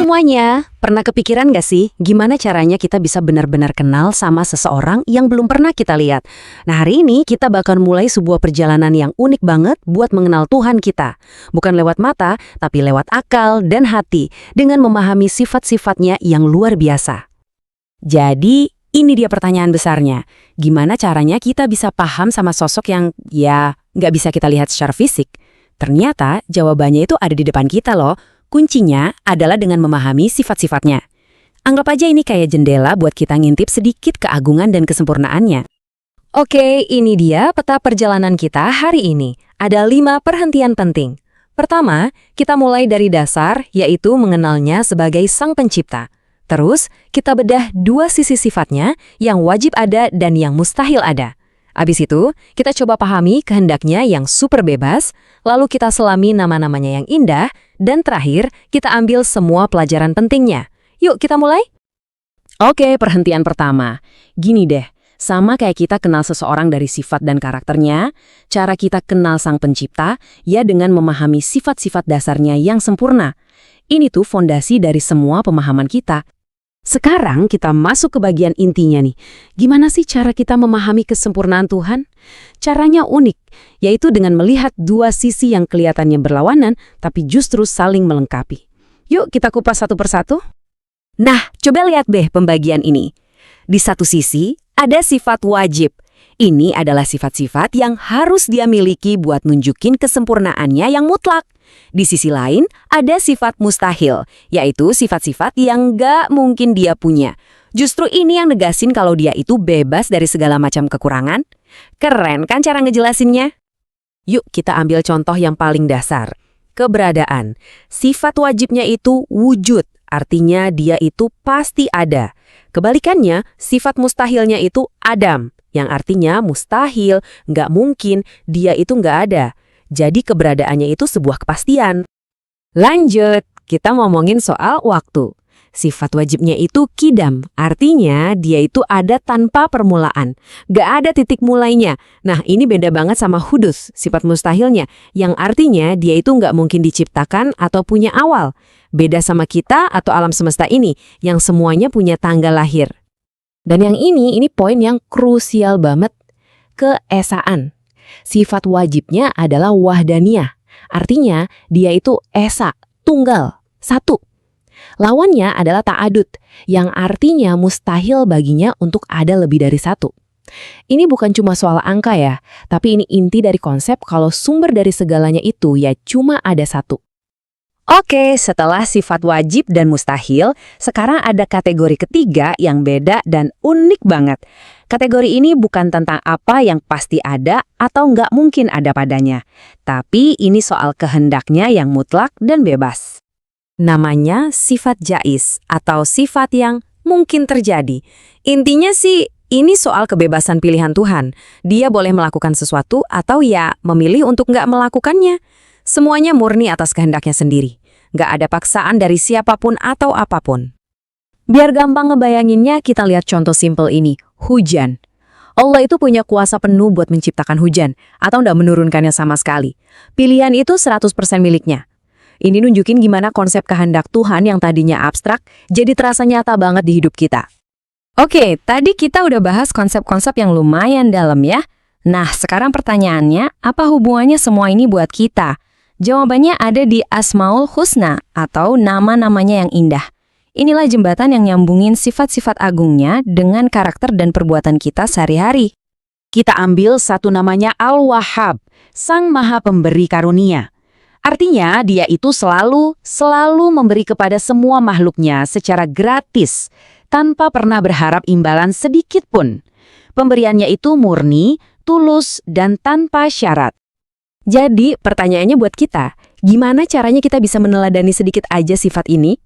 semuanya, pernah kepikiran gak sih gimana caranya kita bisa benar-benar kenal sama seseorang yang belum pernah kita lihat? Nah, hari ini kita bakal mulai sebuah perjalanan yang unik banget buat mengenal Tuhan kita. Bukan lewat mata, tapi lewat akal dan hati dengan memahami sifat-sifatnya yang luar biasa. Jadi, ini dia pertanyaan besarnya. Gimana caranya kita bisa paham sama sosok yang, nggak bisa kita lihat secara fisik? Ternyata jawabannya itu ada di depan kita loh. Kuncinya adalah dengan memahami sifat-sifatnya. Anggap aja ini kayak jendela buat kita ngintip sedikit keagungan dan kesempurnaannya. Oke, ini dia peta perjalanan kita hari ini. Ada 5 perhentian penting. Pertama, kita mulai dari dasar, yaitu mengenalnya sebagai Sang Pencipta. Terus, kita bedah 2 sisi sifatnya yang wajib ada dan yang mustahil ada. Abis itu, kita coba pahami kehendaknya yang super bebas, lalu kita selami nama-namanya yang indah, dan terakhir, kita ambil semua pelajaran pentingnya. Yuk, kita mulai? Oke, perhentian pertama. Gini deh, sama kayak kita kenal seseorang dari sifat dan karakternya, cara kita kenal Sang Pencipta, ya dengan memahami sifat-sifat dasarnya yang sempurna. Ini tuh fondasi dari semua pemahaman kita. Sekarang kita masuk ke bagian intinya nih. Gimana sih cara kita memahami kesempurnaan Tuhan? Caranya unik, yaitu dengan melihat 2 sisi yang kelihatannya berlawanan, tapi justru saling melengkapi. Yuk kita kupas satu persatu. Nah, coba lihat deh pembagian ini. Di satu sisi, ada sifat wajib. Ini adalah sifat-sifat yang harus dia miliki buat nunjukin kesempurnaannya yang mutlak. Di sisi lain, ada sifat mustahil, yaitu sifat-sifat yang gak mungkin dia punya. Justru ini yang negasin kalau dia itu bebas dari segala macam kekurangan. Keren kan cara ngejelasinnya? Yuk kita ambil contoh yang paling dasar. Keberadaan. Sifat wajibnya itu wujud, artinya dia itu pasti ada. Kebalikannya, sifat mustahilnya itu adam, yang artinya mustahil, gak mungkin, dia itu gak ada. Jadi keberadaannya itu sebuah kepastian. Lanjut, kita ngomongin soal waktu. Sifat wajibnya itu kidam, artinya dia itu ada tanpa permulaan. Gak ada titik mulainya. Nah, ini beda banget sama hudus, sifat mustahilnya, yang artinya dia itu gak mungkin diciptakan atau punya awal. Beda sama kita atau alam semesta ini, yang semuanya punya tanggal lahir. Dan yang ini poin yang krusial banget. Keesaan. Sifat wajibnya adalah wahdaniyah, artinya dia itu esa, tunggal, satu. Lawannya adalah ta'adud, yang artinya mustahil baginya untuk ada lebih dari satu. Ini bukan cuma soal angka ya, tapi ini inti dari konsep kalau sumber dari segalanya itu ya cuma ada satu. Oke, setelah sifat wajib dan mustahil, sekarang ada kategori ketiga yang beda dan unik banget. Kategori ini bukan tentang apa yang pasti ada atau nggak mungkin ada padanya, tapi ini soal kehendaknya yang mutlak dan bebas. Namanya sifat jais atau sifat yang mungkin terjadi. Intinya sih, ini soal kebebasan pilihan Tuhan. Dia boleh melakukan sesuatu atau ya memilih untuk nggak melakukannya. Semuanya murni atas kehendaknya sendiri. Nggak ada paksaan dari siapapun atau apapun. Biar gampang ngebayanginnya, kita lihat contoh simpel ini, hujan. Allah itu punya kuasa penuh buat menciptakan hujan, atau nggak menurunkannya sama sekali. Pilihan itu 100% miliknya. Ini nunjukin gimana konsep kehendak Tuhan yang tadinya abstrak, jadi terasa nyata banget di hidup kita. Oke, tadi kita udah bahas konsep-konsep yang lumayan dalam ya. Nah, sekarang pertanyaannya, apa hubungannya semua ini buat kita? Jawabannya ada di Asmaul Husna atau nama-namanya yang indah. Inilah jembatan yang nyambungin sifat-sifat agungnya dengan karakter dan perbuatan kita sehari-hari. Kita ambil satu namanya Al-Wahhab, Sang Maha Pemberi Karunia. Artinya dia itu selalu memberi kepada semua makhluknya secara gratis, tanpa pernah berharap imbalan sedikit pun. Pemberiannya itu murni, tulus, dan tanpa syarat. Jadi, pertanyaannya buat kita, gimana caranya kita bisa meneladani sedikit aja sifat ini?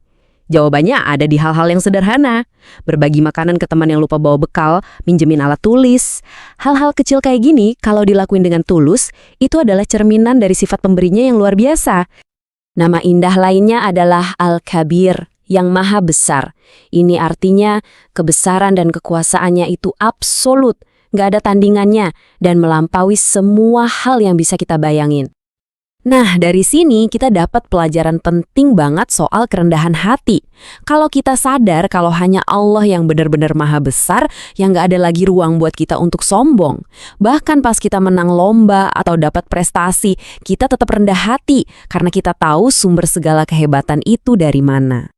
Jawabannya ada di hal-hal yang sederhana. Berbagi makanan ke teman yang lupa bawa bekal, minjemin alat tulis. Hal-hal kecil kayak gini, kalau dilakuin dengan tulus, itu adalah cerminan dari sifat pemberinya yang luar biasa. Nama indah lainnya adalah Al-Kabir, yang maha besar. Ini artinya kebesaran dan kekuasaannya itu absolut. Nggak ada tandingannya, dan melampaui semua hal yang bisa kita bayangin. Nah, dari sini kita dapat pelajaran penting banget soal kerendahan hati. Kalau kita sadar kalau hanya Allah yang benar-benar maha besar, yang nggak ada lagi ruang buat kita untuk sombong. Bahkan pas kita menang lomba atau dapat prestasi, kita tetap rendah hati karena kita tahu sumber segala kehebatan itu dari mana.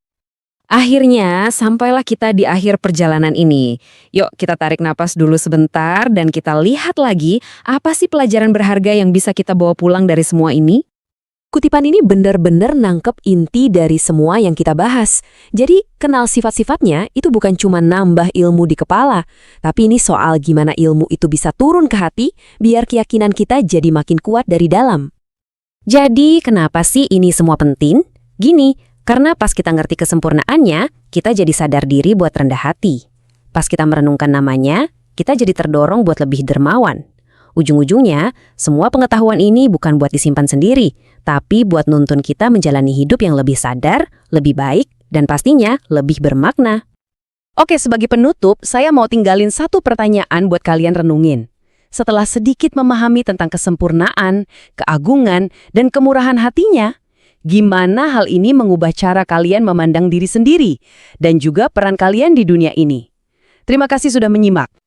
Akhirnya, sampailah kita di akhir perjalanan ini. Yuk, kita tarik napas dulu sebentar dan kita lihat lagi apa sih pelajaran berharga yang bisa kita bawa pulang dari semua ini? Kutipan ini benar-benar nangkep inti dari semua yang kita bahas. Jadi, kenal sifat-sifatnya itu bukan cuma nambah ilmu di kepala, tapi ini soal gimana ilmu itu bisa turun ke hati biar keyakinan kita jadi makin kuat dari dalam. Jadi, kenapa sih ini semua penting? Gini, karena pas kita ngerti kesempurnaannya, kita jadi sadar diri buat rendah hati. Pas kita merenungkan namanya, kita jadi terdorong buat lebih dermawan. Ujung-ujungnya, semua pengetahuan ini bukan buat disimpan sendiri, tapi buat nuntun kita menjalani hidup yang lebih sadar, lebih baik, dan pastinya lebih bermakna. Oke, sebagai penutup, saya mau tinggalin satu pertanyaan buat kalian renungin. Setelah sedikit memahami tentang kesempurnaan, keagungan, dan kemurahan hatinya, gimana hal ini mengubah cara kalian memandang diri sendiri dan juga peran kalian di dunia ini? Terima kasih sudah menyimak.